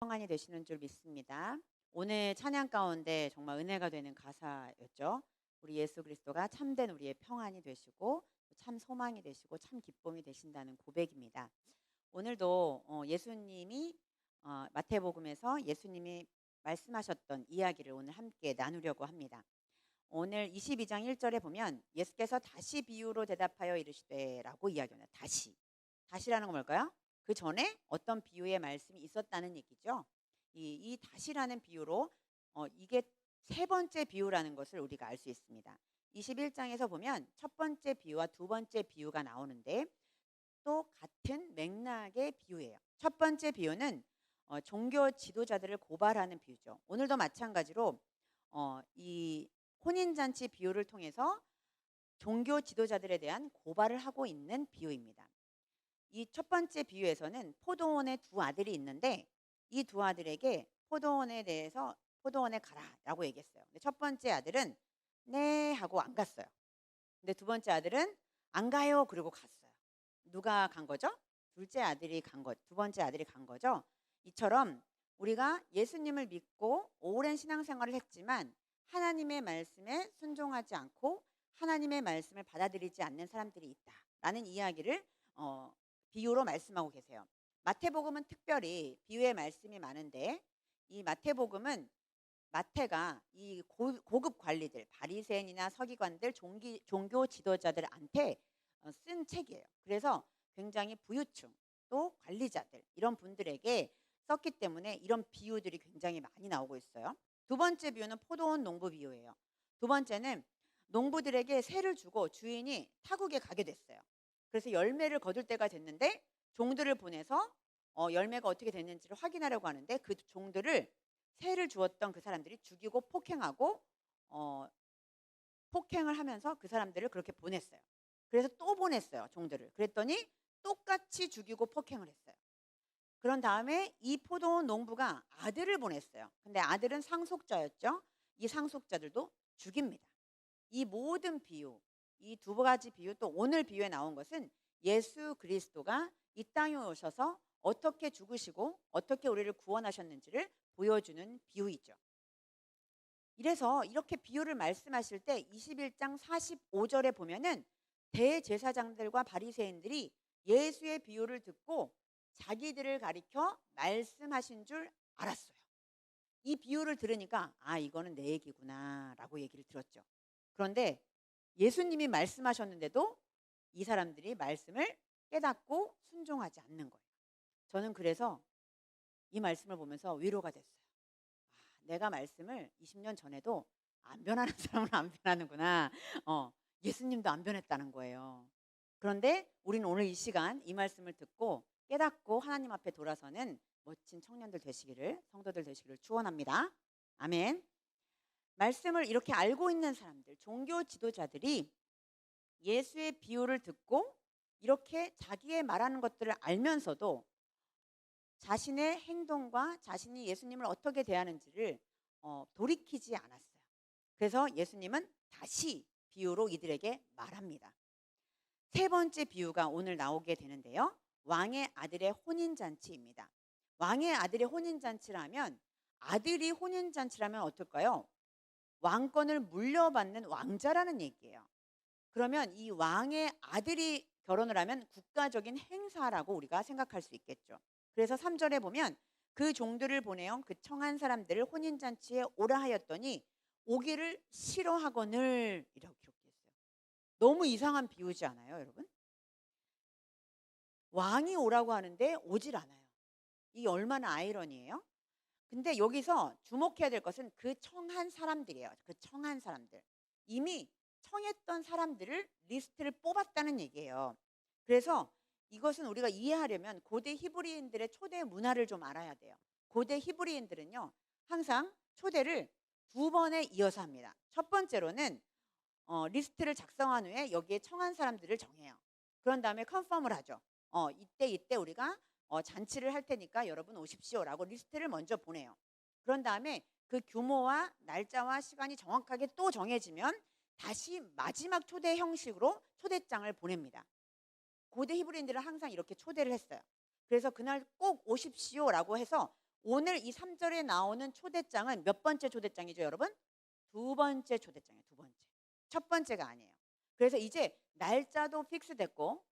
평안이 되시는 줄 믿습니다. 오늘 찬양 가운데 정말 은혜가 되는 가사였죠. 우리 예수 그리스도가 참된 우리의 평안이 되시고 참 소망이 되시고 참 기쁨이 되신다는 고백입니다. 오늘도 예수님이 마태복음에서 예수님이 말씀하셨던 이야기를 오늘 함께 나누려고 합니다. 오늘 22장 1절에 보면 예수께서 다시 비유로 대답하여 이르시되라고 이야기합니다. 다시라는 건 뭘까요? 그 전에 어떤 비유의 말씀이 있었다는 얘기죠. 이 다시라는 비유로 이게 세 번째 비유라는 것을 우리가 알 수 있습니다. 21장에서 보면 첫 번째 비유와 두 번째 비유가 나오는데 또 같은 맥락의 비유예요. 첫 번째 비유는 종교 지도자들을 고발하는 비유죠. 오늘도 마찬가지로 이 혼인잔치 비유를 통해서 종교 지도자들에 대한 고발을 하고 있는 비유입니다. 이 첫 번째 비유에서는 포도원에 두 아들이 있는데 이 두 아들에게 포도원에 대해서 포도원에 가라라고 얘기했어요. 근데 첫 번째 아들은 네 하고 안 갔어요. 근데 두 번째 아들은 안 가요 그리고 갔어요. 누가 간 거죠? 둘째 아들이 간 거, 두 번째 아들이 간 거죠. 이처럼 우리가 예수님을 믿고 오랜 신앙생활을 했지만 하나님의 말씀에 순종하지 않고 하나님의 말씀을 받아들이지 않는 사람들이 있다라는 이야기를 비유로 말씀하고 계세요. 마태복음은 특별히 비유의 말씀이 많은데 이 마태복음은 마태가 이 고급 관리들, 바리새인이나 서기관들, 종교 지도자들한테 쓴 책이에요. 그래서 굉장히 부유층 또 관리자들 이런 분들에게 썼기 때문에 이런 비유들이 굉장히 많이 나오고 있어요. 두 번째 비유는 포도원 농부 비유예요. 두 번째는 농부들에게 세를 주고 주인이 타국에 가게 됐어요. 그래서 열매를 거둘 때가 됐는데 종들을 보내서 열매가 어떻게 됐는지를 확인하려고 하는데 그 종들을 세를 주었던 그 사람들이 죽이고 폭행하고 폭행을 하면서 그 사람들을 그렇게 보냈어요. 그래서 또 보냈어요, 종들을. 그랬더니 똑같이 죽이고 폭행을 했어요. 그런 다음에 이 포도원 농부가 아들을 보냈어요. 근데 아들은 상속자였죠. 이 상속자들도 죽입니다. 이 모든 비유, 이 두 가지 비유 또 오늘 비유에 나온 것은 예수 그리스도가 이 땅에 오셔서 어떻게 죽으시고 어떻게 우리를 구원하셨는지를 보여주는 비유이죠. 이래서 이렇게 비유를 말씀하실 때 21장 45절에 보면은 대제사장들과 바리새인들이 예수의 비유를 듣고 자기들을 가리켜 말씀하신 줄 알았어요. 이 비유를 들으니까 이거는 내 얘기구나라고 얘기를 들었죠. 그런데 예수님이 말씀하셨는데도 이 사람들이 말씀을 깨닫고 순종하지 않는 거예요. 저는 그래서 이 말씀을 보면서 위로가 됐어요. 내가 말씀을 20년 전에도 안 변하는 사람은 안 변하는구나. 예수님도 안 변했다는 거예요. 그런데 우리는 오늘 이 시간 이 말씀을 듣고 깨닫고 하나님 앞에 돌아서는 멋진 청년들 되시기를, 성도들 되시기를 축원합니다. 아멘. 말씀을 이렇게 알고 있는 사람들, 종교 지도자들이 예수의 비유를 듣고 이렇게 자기의 말하는 것들을 알면서도 자신의 행동과 자신이 예수님을 어떻게 대하는지를 돌이키지 않았어요. 그래서 예수님은 다시 비유로 이들에게 말합니다. 세 번째 비유가 오늘 나오게 되는데요. 왕의 아들의 혼인잔치입니다. 왕의 아들의 혼인잔치라면 아들이 혼인잔치라면 어떨까요? 왕권을 물려받는 왕자라는 얘기예요. 그러면 이 왕의 아들이 결혼을 하면 국가적인 행사라고 우리가 생각할 수 있겠죠. 그래서 3절에 보면 그 종들을 보내어 그 청한 사람들을 혼인잔치에 오라 하였더니 오기를 싫어하거늘 이라고 기록했어요. 너무 이상한 비유지 않아요, 여러분? 왕이 오라고 하는데 오질 않아요. 이게 얼마나 아이러니해요? 근데 여기서 주목해야 될 것은 그 청한 사람들이에요. 그 청한 사람들. 이미 청했던 사람들을 리스트를 뽑았다는 얘기예요. 그래서 이것은 우리가 이해하려면 고대 히브리인들의 초대 문화를 좀 알아야 돼요. 고대 히브리인들은요, 항상 초대를 두 번에 이어서 합니다. 첫 번째로는 리스트를 작성한 후에 여기에 청한 사람들을 정해요. 그런 다음에 컨펌을 하죠. 이때 우리가 잔치를 할 테니까 여러분 오십시오라고 리스트를 먼저 보내요. 그런 다음에 그 규모와 날짜와 시간이 정확하게 또 정해지면 다시 마지막 초대 형식으로 초대장을 보냅니다. 고대 히브리인들은 항상 이렇게 초대를 했어요. 그래서 그날 꼭 오십시오라고 해서 오늘 이 3절에 나오는 초대장은 몇 번째 초대장이죠, 여러분? 두 번째 초대장이에요, 두 번째. 첫 번째가 아니에요. 그래서 이제 날짜도 픽스됐고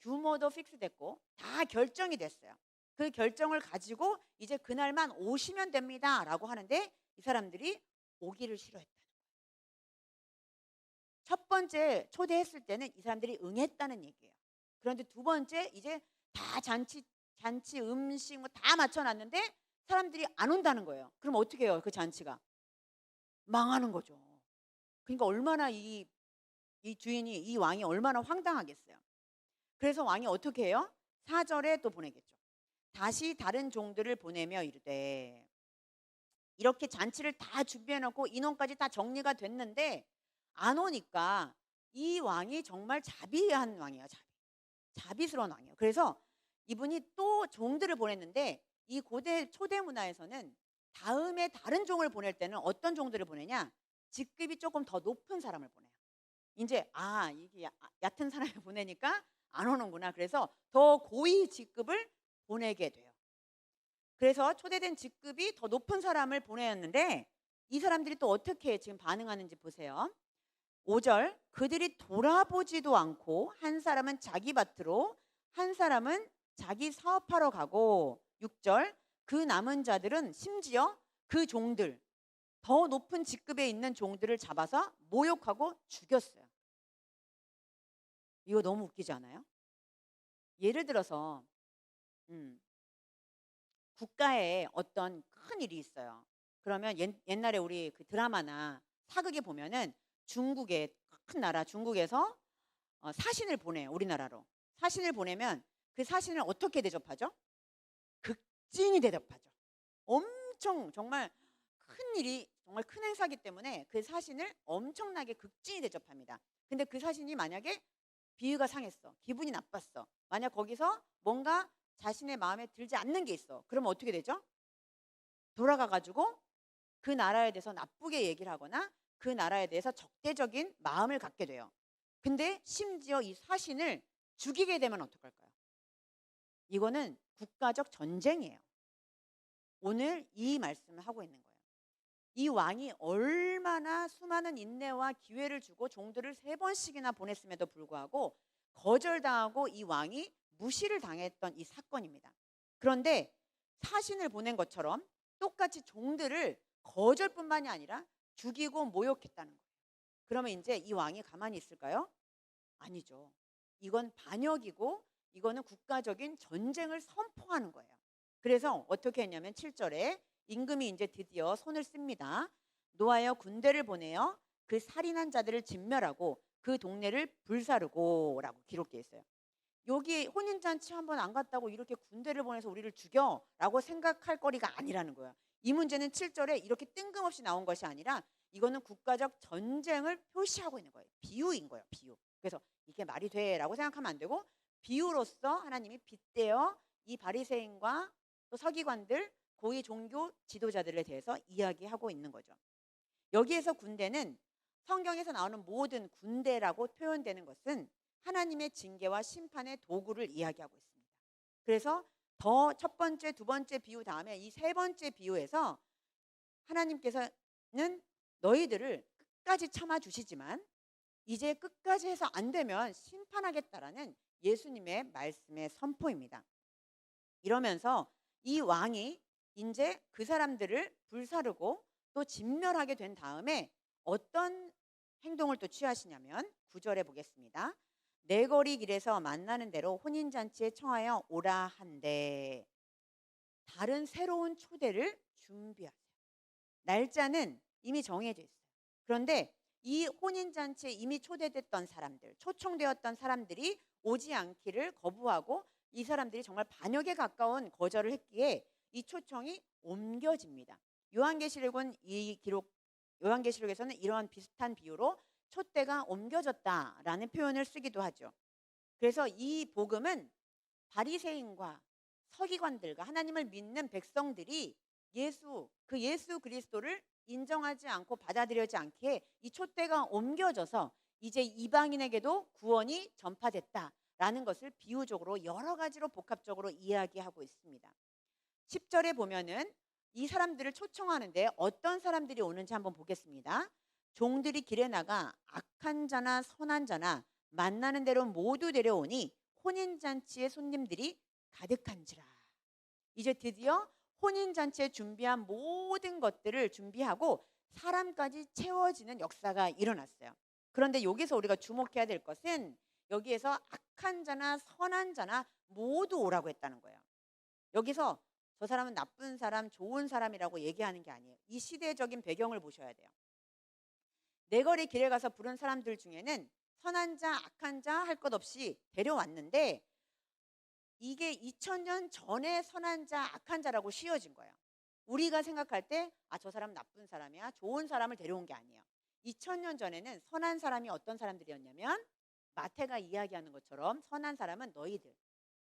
규모도 픽스됐고 다 결정이 됐어요. 그 결정을 가지고 이제 그날만 오시면 됩니다라고 하는데 이 사람들이 오기를 싫어했다는 거예요. 첫 번째 초대했을 때는 이 사람들이 응했다는 얘기예요. 그런데 두 번째 이제 다 잔치 음식 뭐 다 맞춰놨는데 사람들이 안 온다는 거예요. 그럼 어떻게 해요? 그 잔치가 망하는 거죠. 그러니까 얼마나 이 주인이 이 왕이 얼마나 황당하겠어요. 그래서 왕이 어떻게 해요? 4절에 또 보내겠죠. 다시 다른 종들을 보내며 이르되 이렇게 잔치를 다 준비해 놓고 인원까지 다 정리가 됐는데 안 오니까 이 왕이 정말 자비한 왕이에요. 자비스러운 왕이에요. 그래서 이분이 또 종들을 보냈는데 이 고대 초대 문화에서는 다음에 다른 종을 보낼 때는 어떤 종들을 보내냐? 직급이 조금 더 높은 사람을 보내요. 이제 이게 얕은 사람을 보내니까 안 오는구나. 그래서 더 고위 직급을 보내게 돼요. 그래서 초대된 직급이 더 높은 사람을 보내었는데 이 사람들이 또 어떻게 지금 반응하는지 보세요. 5절 그들이 돌아보지도 않고 한 사람은 자기 밭으로 한 사람은 자기 사업하러 가고 6절 그 남은 자들은 심지어 그 종들 더 높은 직급에 있는 종들을 잡아서 모욕하고 죽였어요. 이거 너무 웃기지 않아요? 예를 들어서 국가에 어떤 큰 일이 있어요. 그러면 옛날에 우리 그 드라마나 사극에 보면은 중국의 큰 나라 중국에서 사신을 보내요. 우리나라로. 사신을 보내면 그 사신을 어떻게 대접하죠? 극진히 대접하죠. 엄청 정말 큰 일이 정말 큰 행사기 때문에 그 사신을 엄청나게 극진히 대접합니다. 근데 그 사신이 만약에 비위가 상했어. 기분이 나빴어. 만약 거기서 뭔가 자신의 마음에 들지 않는 게 있어. 그러면 어떻게 되죠? 돌아가 가지고 그 나라에 대해서 나쁘게 얘기를 하거나 그 나라에 대해서 적대적인 마음을 갖게 돼요. 근데 심지어 이 사신을 죽이게 되면 어떡할까요? 이거는 국가적 전쟁이에요. 오늘 이 말씀을 하고 있는 거예요. 이 왕이 얼마나 수많은 인내와 기회를 주고 종들을 3번씩이나 보냈음에도 불구하고 거절당하고 이 왕이 무시를 당했던 이 사건입니다. 그런데 사신을 보낸 것처럼 똑같이 종들을 거절뿐만이 아니라 죽이고 모욕했다는 거예요. 그러면 이제 이 왕이 가만히 있을까요? 아니죠. 이건 반역이고 이거는 국가적인 전쟁을 선포하는 거예요. 그래서 어떻게 했냐면 7절에 임금이 이제 드디어 손을 씁니다. 노하여 군대를 보내어 그 살인한 자들을 진멸하고 그 동네를 불사르고라고 기록되어 있어요. 여기 혼인잔치 한번 안 갔다고 이렇게 군대를 보내서 우리를 죽여라고 생각할 거리가 아니라는 거예요. 이 문제는 7절에 이렇게 뜬금없이 나온 것이 아니라 이거는 국가적 전쟁을 표시하고 있는 거예요. 비유인 거예요. 비유. 그래서 이게 말이 돼라고 생각하면 안 되고 비유로서 하나님이 빗대어 이 바리새인과 또 서기관들 고위 종교 지도자들에 대해서 이야기하고 있는 거죠. 여기에서 군대는 성경에서 나오는 모든 군대라고 표현되는 것은 하나님의 징계와 심판의 도구를 이야기하고 있습니다. 그래서 더 첫 번째, 두 번째 비유 다음에 이 세 번째 비유에서 하나님께서는 너희들을 끝까지 참아주시지만 이제 끝까지 해서 안 되면 심판하겠다라는 예수님의 말씀의 선포입니다. 이러면서 이 왕이 이제 그 사람들을 불사르고 또 진멸하게 된 다음에 어떤 행동을 또 취하시냐면 9절에 보겠습니다. 내 거리 길에서 만나는 대로 혼인잔치에 청하여 오라 한데 다른 새로운 초대를 준비하세요. 날짜는 이미 정해져 있어요. 그런데 이 혼인잔치에 이미 초대됐던 사람들, 초청되었던 사람들이 오지 않기를 거부하고 이 사람들이 정말 반역에 가까운 거절을 했기에 이 초청이 옮겨집니다. 요한계시록에서는 이러한 비슷한 비유로 촛대가 옮겨졌다라는 표현을 쓰기도 하죠. 그래서 이 복음은 바리새인과 서기관들과 하나님을 믿는 백성들이 예수 그리스도를 인정하지 않고 받아들여지 않기에 이 촛대가 옮겨져서 이제 이방인에게도 구원이 전파됐다라는 것을 비유적으로 여러 가지로 복합적으로 이야기하고 있습니다. 10절에 보면은 이 사람들을 초청하는데 어떤 사람들이 오는지 한번 보겠습니다. 종들이 길에 나가 악한 자나 선한 자나 만나는 대로 모두 데려오니 혼인잔치의 손님들이 가득한지라. 이제 드디어 혼인잔치에 준비한 모든 것들을 준비하고 사람까지 채워지는 역사가 일어났어요. 그런데 여기서 우리가 주목해야 될 것은 여기에서 악한 자나 선한 자나 모두 오라고 했다는 거예요. 여기서 저 사람은 나쁜 사람, 좋은 사람이라고 얘기하는 게 아니에요. 이 시대적인 배경을 보셔야 돼요. 내거리 길에 가서 부른 사람들 중에는 선한 자, 악한 자 할 것 없이 데려왔는데 이게 2000년 전에 선한 자, 악한 자라고 씌워진 거예요. 우리가 생각할 때 저 사람 나쁜 사람이야, 좋은 사람을 데려온 게 아니에요. 2000년 전에는 선한 사람이 어떤 사람들이었냐면 마태가 이야기하는 것처럼 선한 사람은 너희들,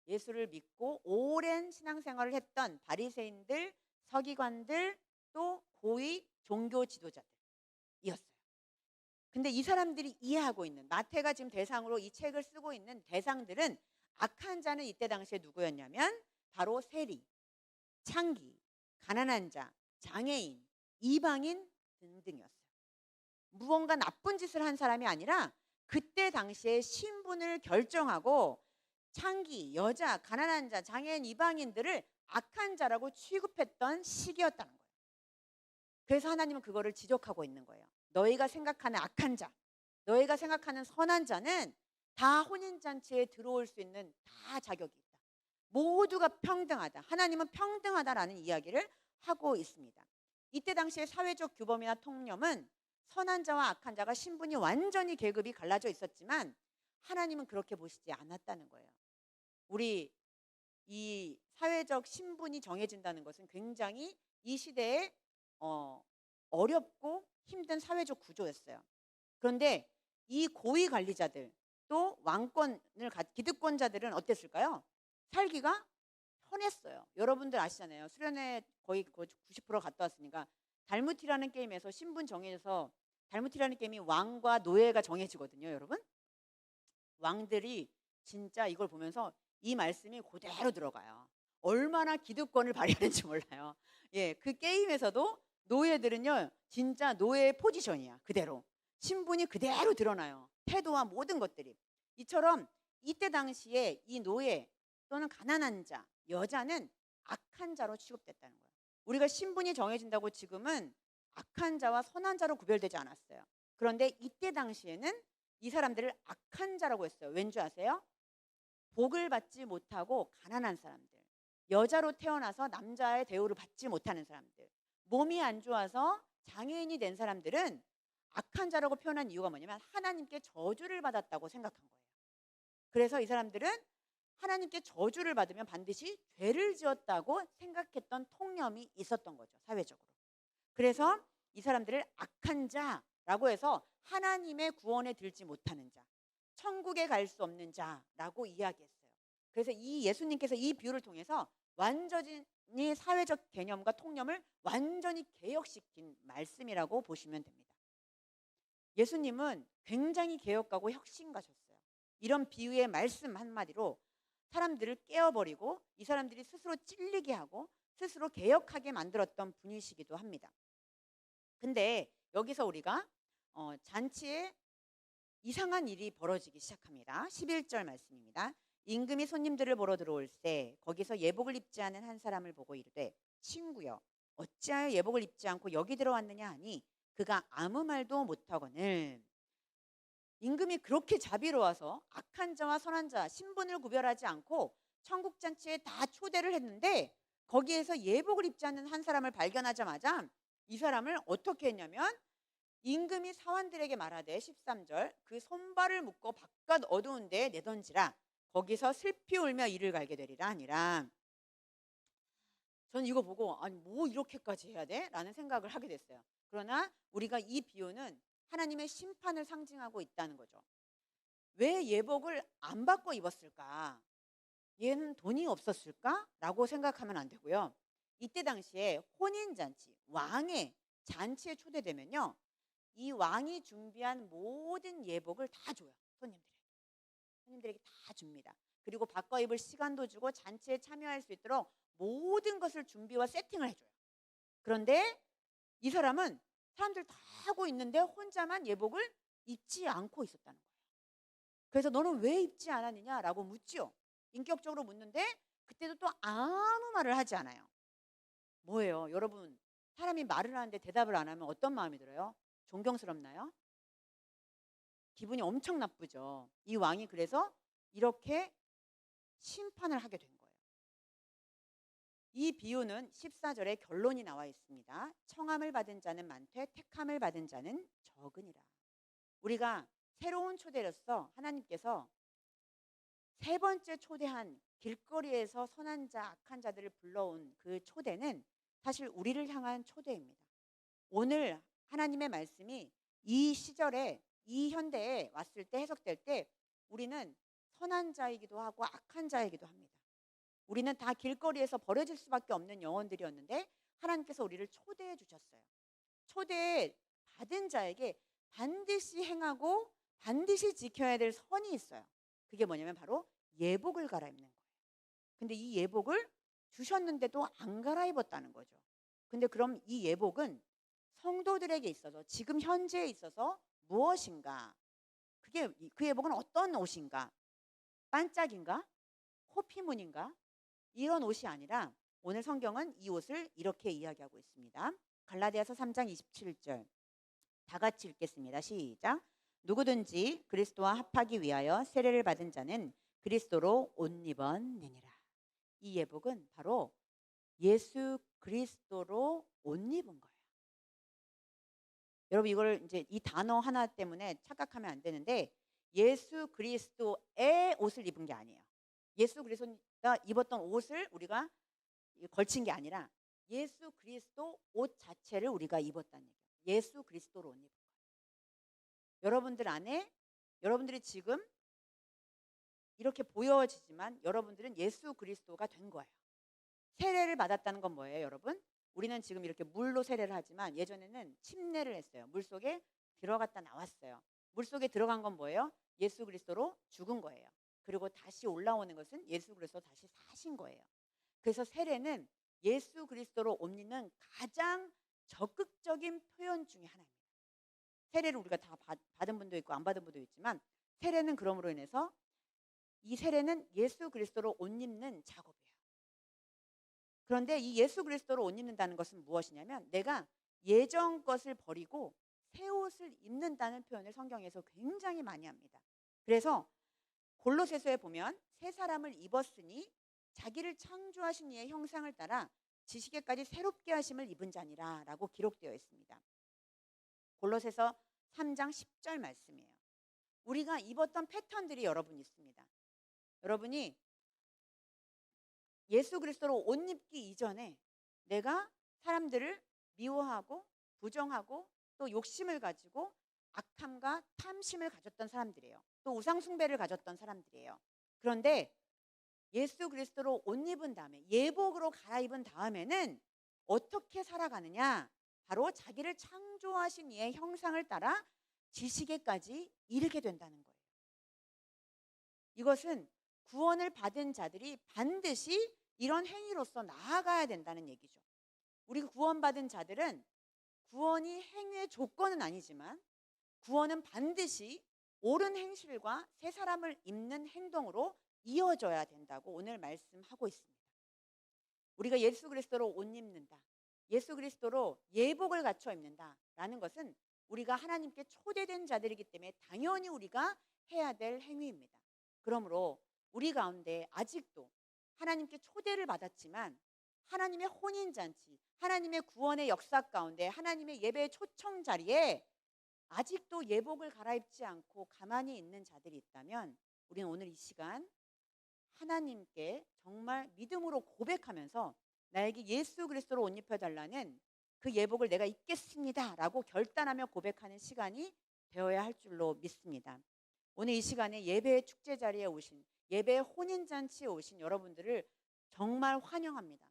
예수를 믿고 오랜 신앙생활을 했던 바리새인들, 서기관들, 또 고위 종교 지도자들이었어요. 근데 이 사람들이 이해하고 있는, 마태가 지금 대상으로 이 책을 쓰고 있는 대상들은, 악한 자는 이때 당시에 누구였냐면 바로 세리, 창기, 가난한 자, 장애인, 이방인 등등이었어요. 무언가 나쁜 짓을 한 사람이 아니라 그때 당시에 신분을 결정하고 창기, 여자, 가난한 자, 장애인, 이방인들을 악한 자라고 취급했던 시기였다는 거예요. 그래서 하나님은 그거를 지적하고 있는 거예요. 너희가 생각하는 악한 자, 너희가 생각하는 선한 자는 다 혼인잔치에 들어올 수 있는 다 자격이 있다. 모두가 평등하다. 하나님은 평등하다라는 이야기를 하고 있습니다. 이때 당시의 사회적 규범이나 통념은 선한 자와 악한 자가 신분이 완전히 계급이 갈라져 있었지만 하나님은 그렇게 보시지 않았다는 거예요. 우리 이 사회적 신분이 정해진다는 것은 굉장히 이 시대에 어렵고 힘든 사회적 구조였어요. 그런데 이 고위 관리자들 또 왕권을 기득권자들은 어땠을까요? 살기가 편했어요. 여러분들 아시잖아요. 수련회 거의 90% 갔다 왔으니까 달무티라는 게임에서 신분 정해져서, 달무티라는 게임이 왕과 노예가 정해지거든요. 여러분, 왕들이 진짜 이걸 보면서 이 말씀이 그대로 들어가요. 얼마나 기득권을 발휘하는지 몰라요. 예, 그 게임에서도 노예들은요 진짜 노예의 포지션이야. 그대로 신분이 그대로 드러나요. 태도와 모든 것들이. 이처럼 이때 당시에 이 노예 또는 가난한 자, 여자는 악한 자로 취급됐다는 거예요. 우리가 신분이 정해진다고 지금은 악한 자와 선한 자로 구별되지 않았어요. 그런데 이때 당시에는 이 사람들을 악한 자라고 했어요. 왠지 아세요? 복을 받지 못하고 가난한 사람들, 여자로 태어나서 남자의 대우를 받지 못하는 사람들, 몸이 안 좋아서 장애인이 된 사람들은 악한 자라고 표현한 이유가 뭐냐면 하나님께 저주를 받았다고 생각한 거예요. 그래서 이 사람들은 하나님께 저주를 받으면 반드시 죄를 지었다고 생각했던 통념이 있었던 거죠, 사회적으로. 그래서 이 사람들을 악한 자라고 해서 하나님의 구원에 들지 못하는 자, 천국에 갈 수 없는 자라고 이야기했어요. 그래서 이 예수님께서 이 비유를 통해서 완전히 사회적 개념과 통념을 완전히 개혁시킨 말씀이라고 보시면 됩니다. 예수님은 굉장히 개혁가고 혁신가셨어요. 이런 비유의 말씀 한마디로 사람들을 깨어버리고 이 사람들이 스스로 찔리게 하고 스스로 개혁하게 만들었던 분이시기도 합니다. 근데 여기서 우리가 잔치에 이상한 일이 벌어지기 시작합니다. 11절 말씀입니다. 임금이 손님들을 보러 들어올 때 거기서 예복을 입지 않은 한 사람을 보고 이르되 친구여 어찌하여 예복을 입지 않고 여기 들어왔느냐 하니 그가 아무 말도 못하거늘. 임금이 그렇게 자비로워서 악한 자와 선한 자 신분을 구별하지 않고 천국잔치에 다 초대를 했는데 거기에서 예복을 입지 않는 한 사람을 발견하자마자 이 사람을 어떻게 했냐면 임금이 사환들에게 말하되 13절 그 손발을 묶어 바깥 어두운 데에 내던지라 거기서 슬피 울며 이를 갈게 되리라 하니라. 저는 이거 보고 아니 뭐 이렇게까지 해야 돼? 라는 생각을 하게 됐어요. 그러나 우리가 이 비유는 하나님의 심판을 상징하고 있다는 거죠. 왜 예복을 안 바꿔 입었을까? 얘는 돈이 없었을까? 라고 생각하면 안 되고요. 이때 당시에 혼인잔치, 왕의 잔치에 초대되면요 이 왕이 준비한 모든 예복을 다 줘요. 손님들에게 다 줍니다. 그리고 바꿔 입을 시간도 주고 잔치에 참여할 수 있도록 모든 것을 준비와 세팅을 해줘요. 그런데 이 사람은 사람들 다 하고 있는데 혼자만 예복을 입지 않고 있었다는 거예요. 그래서 너는 왜 입지 않았느냐라고 묻죠. 인격적으로 묻는데 그때도 또 아무 말을 하지 않아요. 뭐예요? 여러분, 사람이 말을 하는데 대답을 안 하면 어떤 마음이 들어요? 존경스럽나요? 기분이 엄청 나쁘죠. 이 왕이 그래서 이렇게 심판을 하게 된 거예요. 이 비유는 14절에 결론이 나와 있습니다. 청함을 받은 자는 많되 택함을 받은 자는 적으니라. 우리가 새로운 초대로서 하나님께서 세 번째 초대한 길거리에서 선한 자, 악한 자들을 불러온 그 초대는 사실 우리를 향한 초대입니다. 오늘 하나님의 말씀이 이 시절에, 이 현대에 왔을 때 해석될 때 우리는 선한 자이기도 하고 악한 자이기도 합니다. 우리는 다 길거리에서 버려질 수밖에 없는 영혼들이었는데 하나님께서 우리를 초대해 주셨어요. 초대 받은 자에게 반드시 행하고 반드시 지켜야 될 선이 있어요. 그게 뭐냐면 바로 예복을 갈아입는 거예요. 근데 이 예복을 주셨는데도 안 갈아입었다는 거죠. 근데 그럼 이 예복은 성도들에게 있어서 지금 현재에 있어서 무엇인가? 그 예복은 어떤 옷인가? 반짝인가? 호피무늬인가? 이런 옷이 아니라 오늘 성경은 이 옷을 이렇게 이야기하고 있습니다. 갈라디아서 3장 27절 다 같이 읽겠습니다. 시작. 누구든지 그리스도와 합하기 위하여 세례를 받은 자는 그리스도로 옷 입었느니라. 이 예복은 바로 예수 그리스도로 옷 입은 거예요. 여러분, 이걸 이제 이 단어 하나 때문에 착각하면 안 되는데 예수 그리스도의 옷을 입은 게 아니에요. 예수 그리스도가 입었던 옷을 우리가 걸친 게 아니라 예수 그리스도 옷 자체를 우리가 입었다는 얘기예요. 예수 그리스도로 옷 입은 거예요. 여러분들 안에, 여러분들이 지금 이렇게 보여지지만 여러분들은 예수 그리스도가 된 거예요. 세례를 받았다는 건 뭐예요, 여러분? 우리는 지금 이렇게 물로 세례를 하지만 예전에는 침례를 했어요. 물속에 들어갔다 나왔어요. 물속에 들어간 건 뭐예요? 예수 그리스도로 죽은 거예요. 그리고 다시 올라오는 것은 예수 그리스도 다시 사신 거예요. 그래서 세례는 예수 그리스도로 옷 입는 가장 적극적인 표현 중에 하나입니다. 세례를 우리가 다 받은 분도 있고 안 받은 분도 있지만 세례는 그럼으로 인해서 이 세례는 예수 그리스도로 옷 입는 작업이에요. 그런데 이 예수 그리스도로 옷 입는다는 것은 무엇이냐면 내가 예전 것을 버리고 새 옷을 입는다는 표현을 성경에서 굉장히 많이 합니다. 그래서 골로새서에 보면 새 사람을 입었으니 자기를 창조하신 이의 형상을 따라 지식에까지 새롭게 하심을 입은 자니라 라고 기록되어 있습니다. 골로새서 3장 10절 말씀이에요. 우리가 입었던 패턴들이 여러분 있습니다. 여러분이 예수 그리스도로 옷 입기 이전에 내가 사람들을 미워하고 부정하고 또 욕심을 가지고 악함과 탐심을 가졌던 사람들이에요. 또 우상숭배를 가졌던 사람들이에요. 그런데 예수 그리스도로 옷 입은 다음에 예복으로 갈아입은 다음에는 어떻게 살아가느냐? 바로 자기를 창조하신 이의 형상을 따라 지식에까지 이르게 된다는 거예요. 이것은 구원을 받은 자들이 반드시 이런 행위로서 나아가야 된다는 얘기죠. 우리 구원받은 자들은 구원이 행위의 조건은 아니지만 구원은 반드시 옳은 행실과 새 사람을 입는 행동으로 이어져야 된다고 오늘 말씀하고 있습니다. 우리가 예수 그리스도로 옷 입는다, 예수 그리스도로 예복을 갖춰 입는다라는 것은 우리가 하나님께 초대된 자들이기 때문에 당연히 우리가 해야 될 행위입니다. 그러므로 우리 가운데 아직도 하나님께 초대를 받았지만 하나님의 혼인잔치, 하나님의 구원의 역사 가운데 하나님의 예배의 초청 자리에 아직도 예복을 갈아입지 않고 가만히 있는 자들이 있다면 우리는 오늘 이 시간 하나님께 정말 믿음으로 고백하면서 나에게 예수 그리스도로 옷 입혀달라는 그 예복을 내가 입겠습니다 라고 결단하며 고백하는 시간이 되어야 할 줄로 믿습니다. 오늘 이 시간에 예배의 축제 자리에 오신, 예배의 혼인잔치에 오신 여러분들을 정말 환영합니다.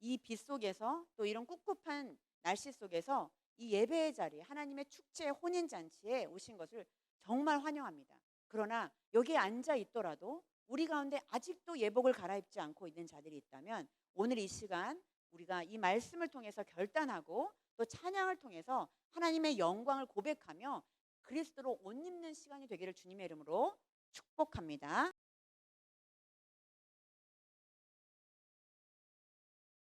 이 빛 속에서 또 이런 꿉꿉한 날씨 속에서 이 예배의 자리, 하나님의 축제 혼인잔치에 오신 것을 정말 환영합니다. 그러나 여기에 앉아 있더라도 우리 가운데 아직도 예복을 갈아입지 않고 있는 자들이 있다면 오늘 이 시간 우리가 이 말씀을 통해서 결단하고 또 찬양을 통해서 하나님의 영광을 고백하며 그리스도로 옷 입는 시간이 되기를 주님의 이름으로 축복합니다.